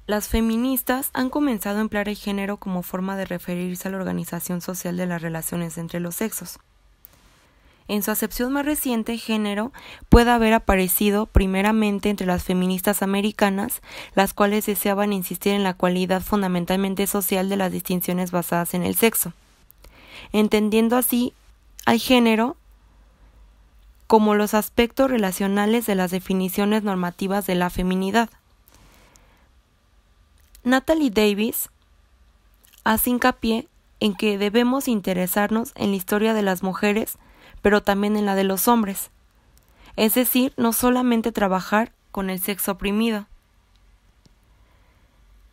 Las feministas han comenzado a emplear el género como forma de referirse a la organización social de las relaciones entre los sexos. En su acepción más reciente, género puede haber aparecido primeramente entre las feministas americanas, las cuales deseaban insistir en la cualidad fundamentalmente social de las distinciones basadas en el sexo, entendiendo así al género como los aspectos relacionales de las definiciones normativas de la feminidad. Natalie Davis hace hincapié en que debemos interesarnos en la historia de las mujeres, pero también en la de los hombres, es decir, no solamente trabajar con el sexo oprimido,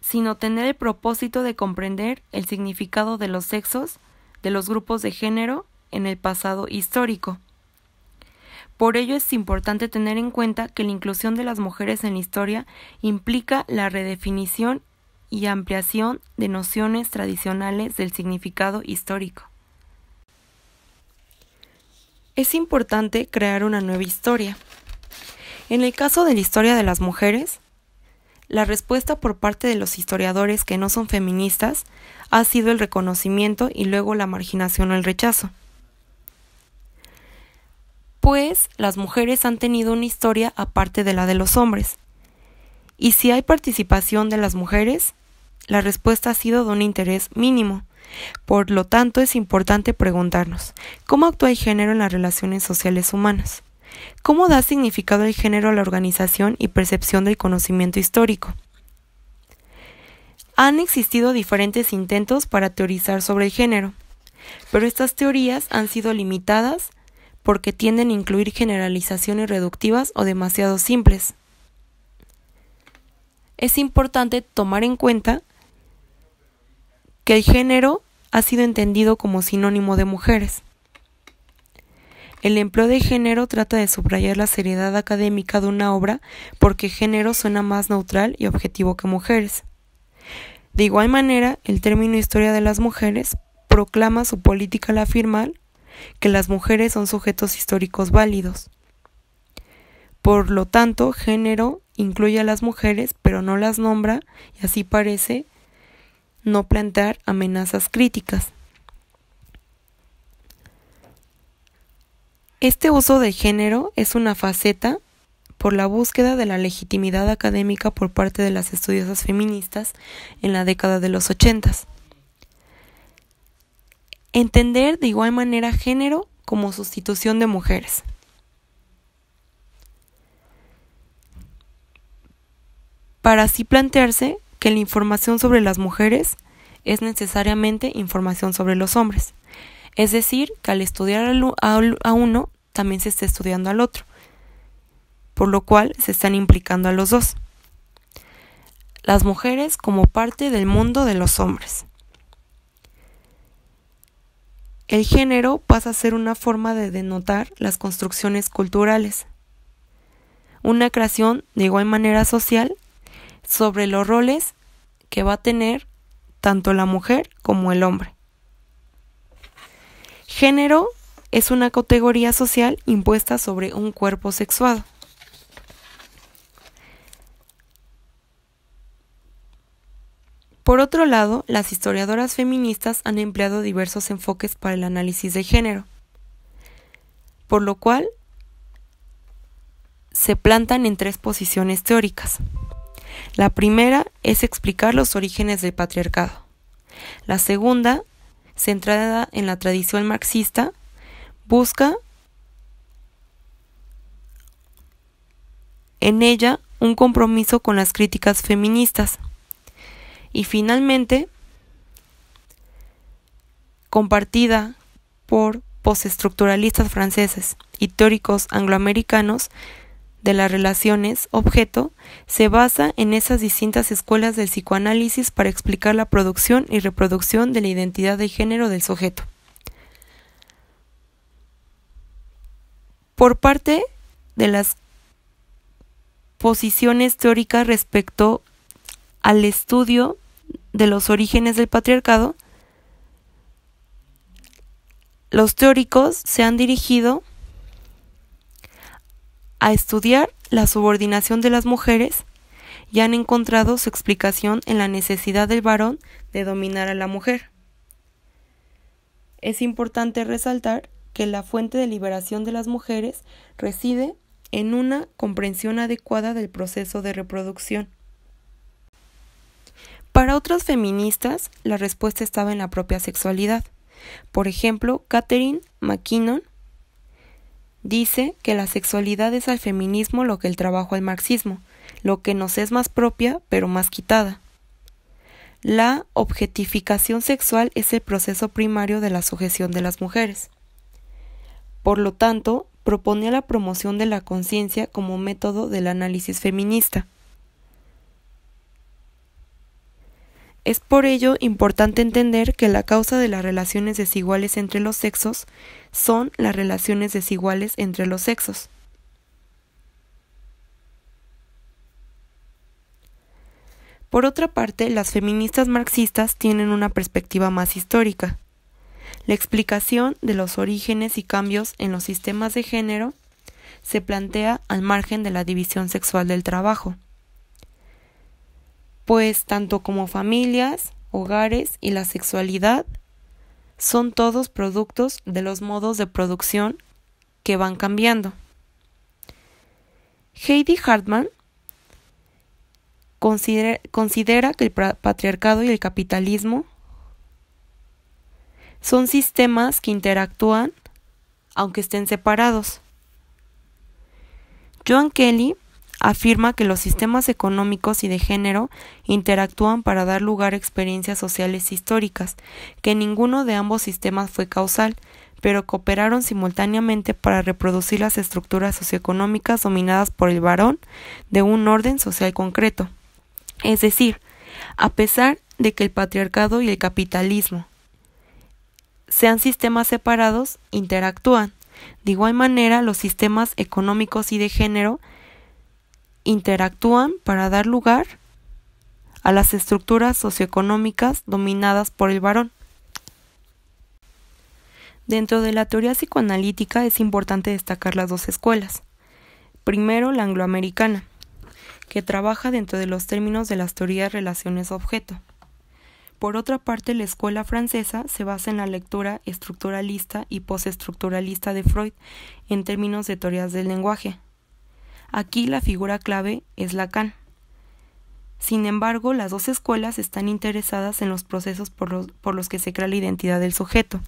sino tener el propósito de comprender el significado de los sexos, de los grupos de género en el pasado histórico. Por ello es importante tener en cuenta que la inclusión de las mujeres en la historia implica la redefinición y ampliación de nociones tradicionales del significado histórico. Es importante crear una nueva historia. En el caso de la historia de las mujeres, la respuesta por parte de los historiadores que no son feministas ha sido el reconocimiento y luego la marginación o el rechazo. Pues las mujeres han tenido una historia aparte de la de los hombres. Y si hay participación de las mujeres, la respuesta ha sido de un interés mínimo. Por lo tanto, es importante preguntarnos, ¿cómo actúa el género en las relaciones sociales humanas? ¿Cómo da significado el género a la organización y percepción del conocimiento histórico? Han existido diferentes intentos para teorizar sobre el género, pero estas teorías han sido limitadas porque tienden a incluir generalizaciones reductivas o demasiado simples. Es importante tomar en cuenta que el género ha sido entendido como sinónimo de mujeres. El empleo de género trata de subrayar la seriedad académica de una obra porque género suena más neutral y objetivo que mujeres. De igual manera, el término historia de las mujeres proclama su política al afirmar que las mujeres son sujetos históricos válidos. Por lo tanto, género incluye a las mujeres, pero no las nombra y así parece no plantear amenazas críticas. Este uso del género es una faceta por la búsqueda de la legitimidad académica por parte de las estudiosas feministas en la década de los 80. Entender de igual manera género como sustitución de mujeres. Para así plantearse que la información sobre las mujeres es necesariamente información sobre los hombres, es decir, que al estudiar a uno también se está estudiando al otro, por lo cual se están implicando a los dos. Las mujeres como parte del mundo de los hombres. El género pasa a ser una forma de denotar las construcciones culturales, una creación de igual manera social sobre los roles que va a tener tanto la mujer como el hombre. Género es una categoría social impuesta sobre un cuerpo sexuado. Por otro lado, las historiadoras feministas han empleado diversos enfoques para el análisis de género, por lo cual se plantan en tres posiciones teóricas. La primera es explicar los orígenes del patriarcado. La segunda, centrada en la tradición marxista, busca en ella un compromiso con las críticas feministas. Y finalmente, compartida por postestructuralistas franceses y teóricos angloamericanos de las relaciones objeto, se basa en esas distintas escuelas del psicoanálisis para explicar la producción y reproducción de la identidad de género del sujeto. Por parte de las posiciones teóricas respecto al estudio de los orígenes del patriarcado, los teóricos se han dirigido a estudiar la subordinación de las mujeres y han encontrado su explicación en la necesidad del varón de dominar a la mujer. Es importante resaltar que la fuente de liberación de las mujeres reside en una comprensión adecuada del proceso de reproducción. Para otras feministas, la respuesta estaba en la propia sexualidad. Por ejemplo, Catherine McKinnon dice que la sexualidad es al feminismo lo que el trabajo al marxismo, lo que nos es más propia pero más quitada. La objetificación sexual es el proceso primario de la sujeción de las mujeres. Por lo tanto, proponía la promoción de la conciencia como método del análisis feminista. Es por ello importante entender que la causa de las relaciones desiguales entre los sexos son las relaciones desiguales entre los sexos. Por otra parte, las feministas marxistas tienen una perspectiva más histórica. La explicación de los orígenes y cambios en los sistemas de género se plantea al margen de la división sexual del trabajo, pues tanto como familias, hogares y la sexualidad son todos productos de los modos de producción que van cambiando. Heidi Hartman considera que el patriarcado y el capitalismo son sistemas que interactúan aunque estén separados. Joan Kelly afirma que los sistemas económicos y de género interactúan para dar lugar a experiencias sociales históricas, que ninguno de ambos sistemas fue causal, pero cooperaron simultáneamente para reproducir las estructuras socioeconómicas dominadas por el varón de un orden social concreto. Es decir, a pesar de que el patriarcado y el capitalismo sean sistemas separados, interactúan. De igual manera, los sistemas económicos y de género interactúan para dar lugar a las estructuras socioeconómicas dominadas por el varón. Dentro de la teoría psicoanalítica es importante destacar las dos escuelas. Primero, la angloamericana, que trabaja dentro de los términos de las teorías relaciones-objeto. Por otra parte, la escuela francesa se basa en la lectura estructuralista y postestructuralista de Freud en términos de teorías del lenguaje. Aquí la figura clave es Lacan. Sin embargo, las dos escuelas están interesadas en los procesos por los que se crea la identidad del sujeto.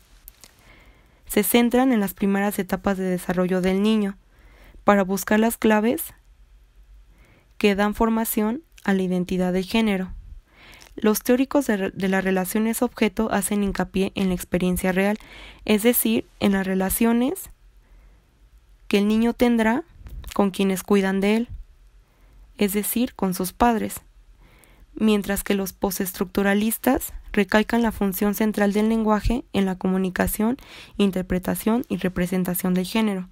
Se centran en las primeras etapas de desarrollo del niño, para buscar las claves que dan formación a la identidad de género. Los teóricos de las relaciones objeto hacen hincapié en la experiencia real, es decir, en las relaciones que el niño tendrá con quienes cuidan de él, es decir, con sus padres, mientras que los postestructuralistas recalcan la función central del lenguaje en la comunicación, interpretación y representación del género.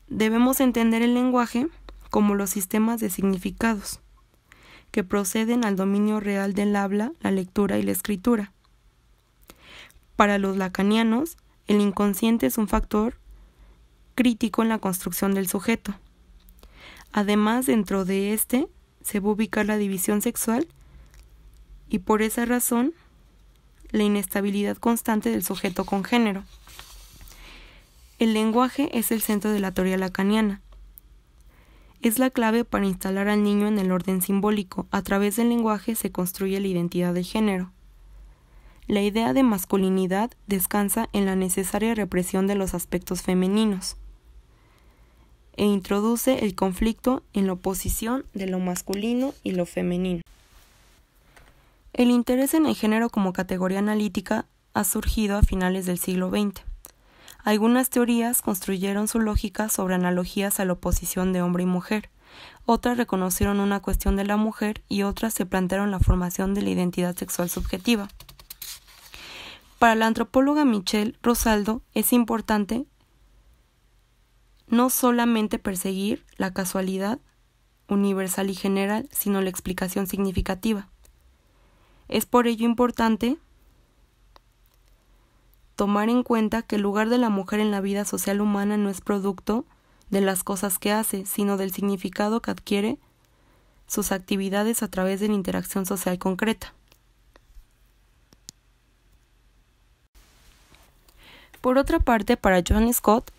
Debemos entender el lenguaje como los sistemas de significados que proceden al dominio real del habla, la lectura y la escritura. Para los lacanianos, el inconsciente es un factor crítico en la construcción del sujeto. Además, dentro de este se va a ubicar la división sexual y por esa razón la inestabilidad constante del sujeto con género. El lenguaje es el centro de la teoría lacaniana. Es la clave para instalar al niño en el orden simbólico. A través del lenguaje se construye la identidad de género. La idea de masculinidad descansa en la necesaria represión de los aspectos femeninos e introduce el conflicto en la oposición de lo masculino y lo femenino. El interés en el género como categoría analítica ha surgido a finales del siglo XX. Algunas teorías construyeron su lógica sobre analogías a la oposición de hombre y mujer, otras reconocieron una cuestión de la mujer y otras se plantearon la formación de la identidad sexual subjetiva. Para la antropóloga Michelle Rosaldo es importante no solamente perseguir la casualidad universal y general, sino la explicación significativa. Es por ello importante tomar en cuenta que el lugar de la mujer en la vida social humana no es producto de las cosas que hace, sino del significado que adquiere sus actividades a través de la interacción social concreta. Por otra parte, para John Scott,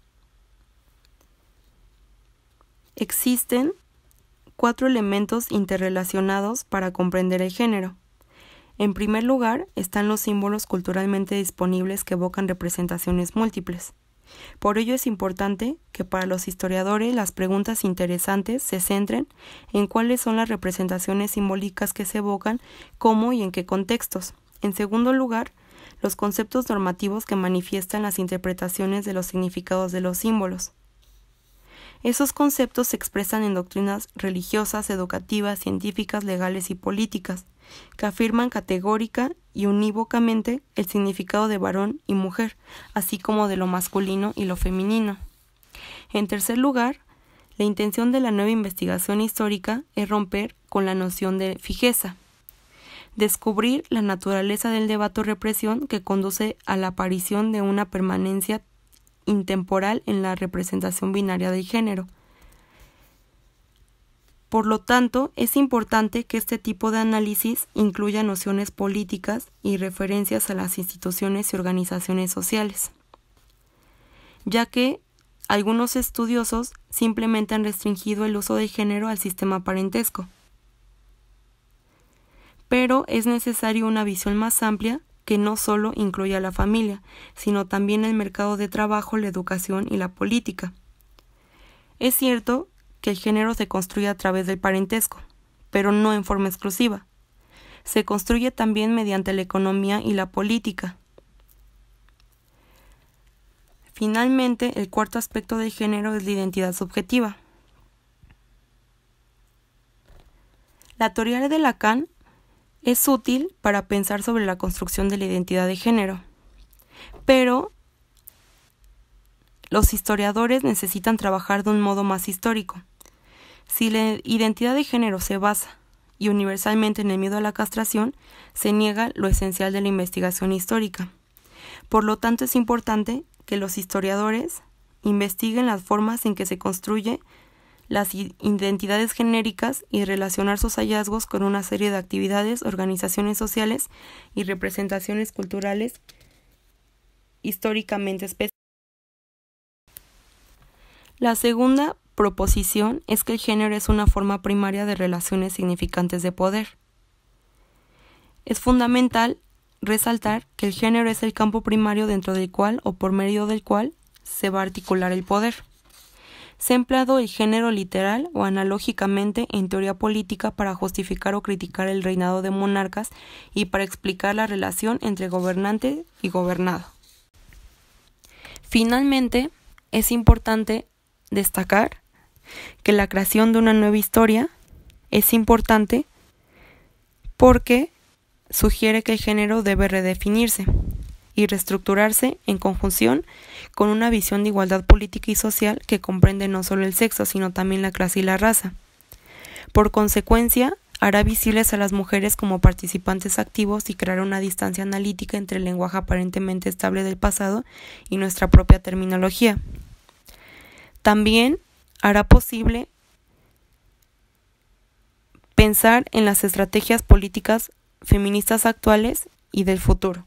existen 4 elementos interrelacionados para comprender el género. En primer lugar, están los símbolos culturalmente disponibles que evocan representaciones múltiples. Por ello es importante que para los historiadores las preguntas interesantes se centren en cuáles son las representaciones simbólicas que se evocan, cómo y en qué contextos. En segundo lugar, los conceptos normativos que manifiestan las interpretaciones de los significados de los símbolos. Esos conceptos se expresan en doctrinas religiosas, educativas, científicas, legales y políticas, que afirman categórica y unívocamente el significado de varón y mujer, así como de lo masculino y lo femenino. En tercer lugar, la intención de la nueva investigación histórica es romper con la noción de fijeza, descubrir la naturaleza del debate o represión que conduce a la aparición de una permanencia intemporal en la representación binaria del género. Por lo tanto, es importante que este tipo de análisis incluya nociones políticas y referencias a las instituciones y organizaciones sociales, ya que algunos estudiosos simplemente han restringido el uso del género al sistema parentesco. Pero es necesario una visión más amplia que no solo incluya a la familia, sino también el mercado de trabajo, la educación y la política. Es cierto que el género se construye a través del parentesco, pero no en forma exclusiva. Se construye también mediante la economía y la política. Finalmente, el cuarto aspecto del género es la identidad subjetiva. La teoría de Lacan es útil para pensar sobre la construcción de la identidad de género, pero los historiadores necesitan trabajar de un modo más histórico. Si la identidad de género se basa y universalmente en el miedo a la castración, se niega lo esencial de la investigación histórica. Por lo tanto, es importante que los historiadores investiguen las formas en que se construye las identidades genéricas y relacionar sus hallazgos con una serie de actividades, organizaciones sociales y representaciones culturales históricamente específicas. La segunda proposición es que el género es una forma primaria de relaciones significantes de poder. Es fundamental resaltar que el género es el campo primario dentro del cual o por medio del cual se va a articular el poder. Se ha empleado el género literal o analógicamente en teoría política para justificar o criticar el reinado de monarcas y para explicar la relación entre gobernante y gobernado. Finalmente, es importante destacar que la creación de una nueva historia es importante porque sugiere que el género debe redefinirse y reestructurarse en conjunción con una visión de igualdad política y social que comprende no solo el sexo, sino también la clase y la raza. Por consecuencia, hará visibles a las mujeres como participantes activos y creará una distancia analítica entre el lenguaje aparentemente estable del pasado y nuestra propia terminología. También hará posible pensar en las estrategias políticas feministas actuales y del futuro.